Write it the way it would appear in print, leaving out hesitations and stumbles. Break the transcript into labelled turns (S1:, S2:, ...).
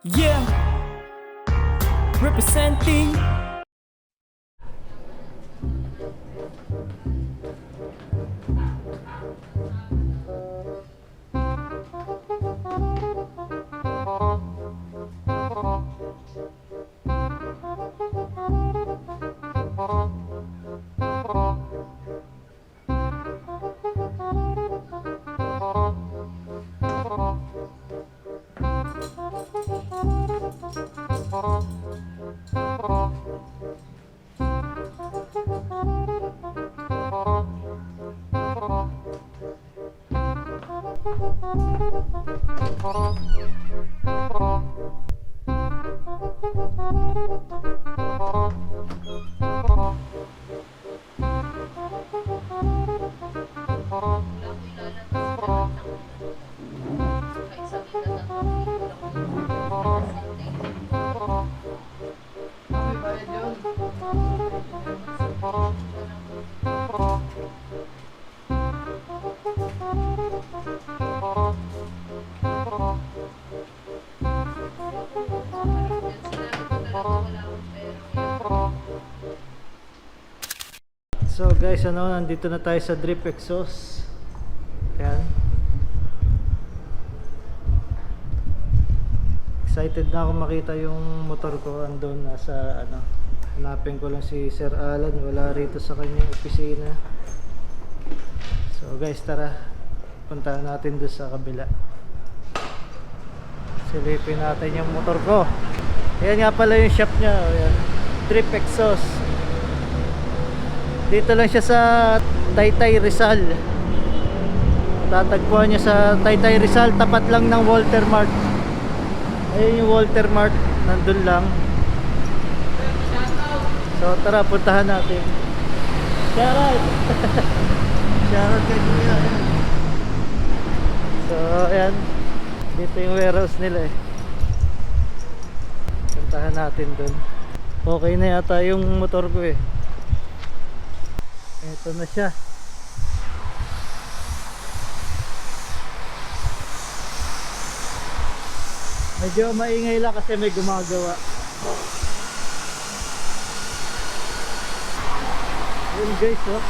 S1: Yeah, representing.
S2: So guys, nandito na tayo sa drip exhaust. Ayan. Excited na ako makita yung motor ko. Andun nasa hanapin ko lang si Sir Alan, wala rito sa kanyang opisina. So guys, tara, puntahan natin doon sa kabila. Silipin natin yung motor ko. Ayan nga pala yung shop nya. Ayan. Drip exhaust. Dito lang siya sa Taytay Rizal. Tatagpuan niya sa Taytay Rizal, tapat lang ng Walter Mart. Ayun yung Walter Mart, nandun lang. So tara, puntahan natin. Shoutout! Shoutout kay Kuya. So ayan, dito yung warehouse nila eh. Puntahan natin dun. Okay na yata yung motor ko eh. Ito na siya. Medyo maingay lang kasi may gumagawa. Yun guys, oh.